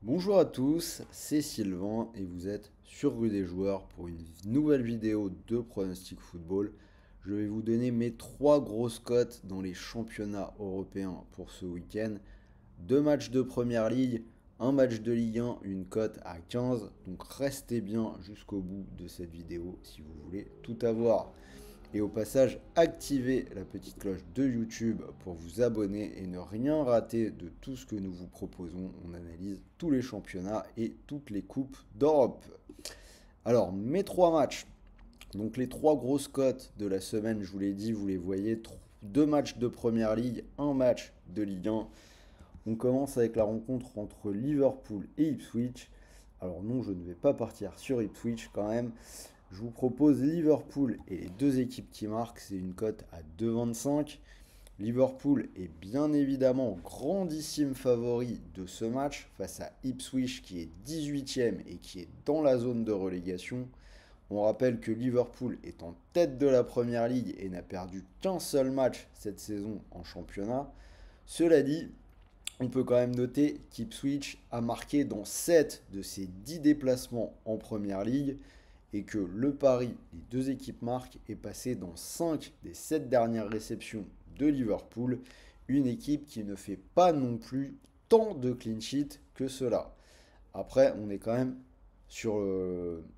Bonjour à tous, c'est Sylvain et vous êtes sur Rue des Joueurs pour une nouvelle vidéo de pronostic football. Je vais vous donner mes trois grosses cotes dans les championnats européens pour ce week-end. Deux matchs de Première Ligue, un match de Ligue 1, une cote à 15. Donc restez bien jusqu'au bout de cette vidéo si vous voulez tout avoir. Et au passage, activez la petite cloche de YouTube pour vous abonner et ne rien rater de tout ce que nous vous proposons. On analyse tous les championnats et toutes les coupes d'Europe. Alors, mes trois matchs. Donc les trois grosses cotes de la semaine, je vous l'ai dit, vous les voyez. Deux matchs de Première Ligue, un match de Ligue 1. On commence avec la rencontre entre Liverpool et Ipswich. Alors non, je ne vais pas partir sur Ipswich quand même. Je vous propose Liverpool et les deux équipes qui marquent. C'est une cote à 2,25. Liverpool est bien évidemment grandissime favori de ce match face à Ipswich qui est 18e et qui est dans la zone de relégation. On rappelle que Liverpool est en tête de la Première Ligue et n'a perdu qu'un seul match cette saison en championnat. Cela dit, on peut quand même noter qu'Ipswich a marqué dans 7 de ses 10 déplacements en Première Ligue et que le pari, les deux équipes marquent, est passé dans 5 des 7 dernières réceptions de Liverpool, une équipe qui ne fait pas non plus tant de clean sheet que cela. Après, on est quand même sur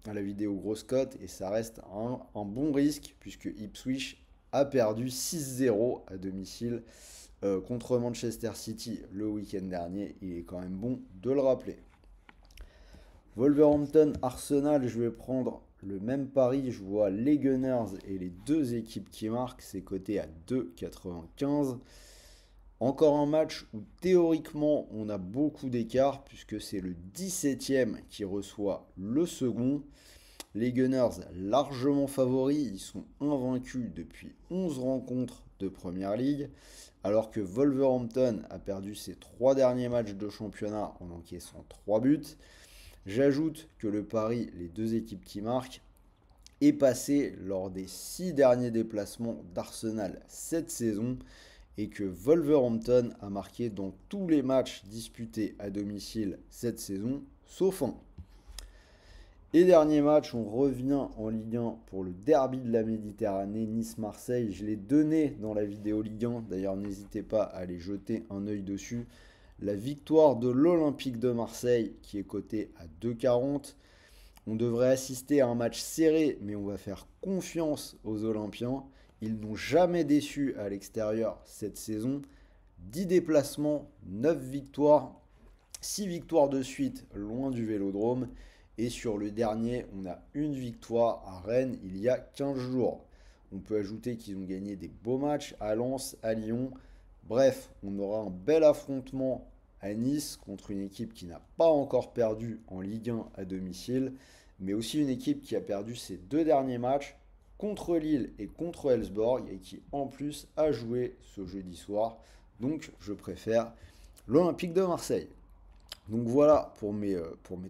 la vidéo grosse cote et ça reste un bon risque puisque Ipswich a perdu 6-0 à domicile contre Manchester City le week-end dernier. Il est quand même bon de le rappeler. Wolverhampton Arsenal, je vais prendre le même pari. Je vois les Gunners et les deux équipes qui marquent. C'est coté à 2,95. Encore un match où théoriquement on a beaucoup d'écart puisque c'est le 17e qui reçoit le second. Les Gunners largement favoris, ils sont invaincus depuis 11 rencontres de Première Ligue, alors que Wolverhampton a perdu ses 3 derniers matchs de championnat en encaissant 3 buts. J'ajoute que le pari, les deux équipes qui marquent, est passé lors des 6 derniers déplacements d'Arsenal cette saison et que Wolverhampton a marqué dans tous les matchs disputés à domicile cette saison, sauf un. Et dernier match, on revient en Ligue 1 pour le derby de la Méditerranée, Nice-Marseille. Je l'ai donné dans la vidéo Ligue 1, d'ailleurs n'hésitez pas à aller jeter un œil dessus. La victoire de l'Olympique de Marseille qui est cotée à 2,40. On devrait assister à un match serré, mais on va faire confiance aux Olympiens. Ils n'ont jamais déçu à l'extérieur cette saison. 10 déplacements, 9 victoires, 6 victoires de suite loin du Vélodrome. Et sur le dernier, on a une victoire à Rennes il y a 15 jours. On peut ajouter qu'ils ont gagné des beaux matchs à Lens, à Lyon. Bref, on aura un bel affrontement à Nice contre une équipe qui n'a pas encore perdu en Ligue 1 à domicile, mais aussi une équipe qui a perdu ses deux derniers matchs contre Lille et contre Elfsborg et qui en plus a joué ce jeudi soir. Donc je préfère l'Olympique de Marseille. Donc voilà pour mes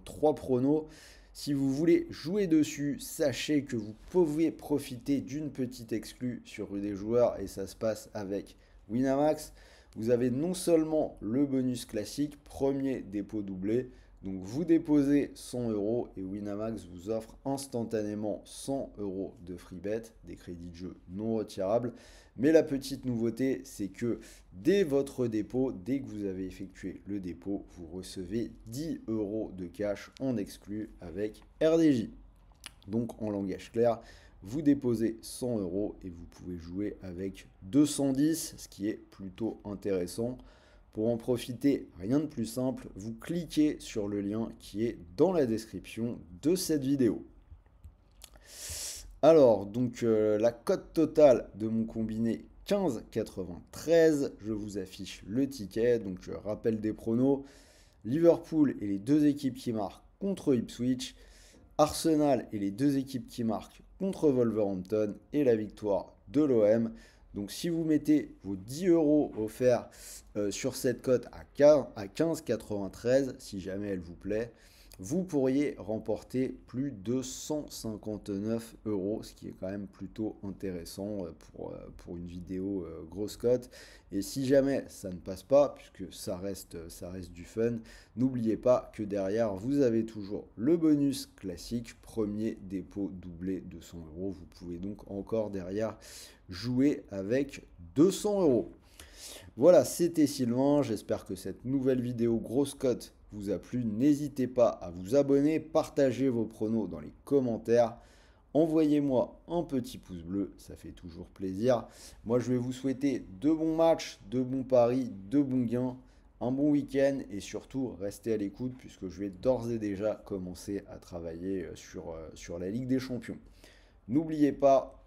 trois pronos. Si vous voulez jouer dessus, sachez que vous pouvez profiter d'une petite exclue sur Rue des Joueurs et ça se passe avec Winamax. Vous avez non seulement le bonus classique, premier dépôt doublé, donc vous déposez 100 euros et Winamax vous offre instantanément 100 euros de free bet, des crédits de jeu non retirables. Mais la petite nouveauté, c'est que dès votre dépôt, dès que vous avez effectué le dépôt, vous recevez 10 euros de cash en exclu avec RDJ. Donc en langage clair, vous déposez 100 euros et vous pouvez jouer avec 210, ce qui est plutôt intéressant. Pour en profiter, rien de plus simple, vous cliquez sur le lien qui est dans la description de cette vidéo. Alors, donc la cote totale de mon combiné 15,93, je vous affiche le ticket, donc je rappelle des pronos. Liverpool et les deux équipes qui marquent contre Ipswich, Arsenal et les deux équipes qui marquent contre Wolverhampton et la victoire de l'OM. Donc si vous mettez vos 10 euros offerts sur cette cote à 15,93, si jamais elle vous plaît, vous pourriez remporter plus de 159 euros, ce qui est quand même plutôt intéressant pour une vidéo grosse cote. Et si jamais ça ne passe pas, puisque ça reste du fun, n'oubliez pas que derrière, vous avez toujours le bonus classique, premier dépôt doublé 200 euros. Vous pouvez donc encore derrière jouer avec 200 euros. Voilà, c'était Sylvain. J'espère que cette nouvelle vidéo grosse cote vous a plu. N'hésitez pas à vous abonner, partager vos pronos dans les commentaires. Envoyez-moi un petit pouce bleu, ça fait toujours plaisir. Moi, je vais vous souhaiter de bons matchs, de bons paris, de bons gains, un bon week-end et surtout restez à l'écoute puisque je vais d'ores et déjà commencer à travailler sur la Ligue des Champions. N'oubliez pas,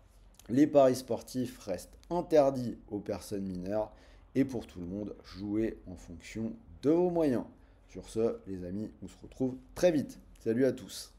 les paris sportifs restent interdits aux personnes mineures et pour tout le monde, jouez en fonction de vos moyens. Sur ce, les amis, on se retrouve très vite. Salut à tous.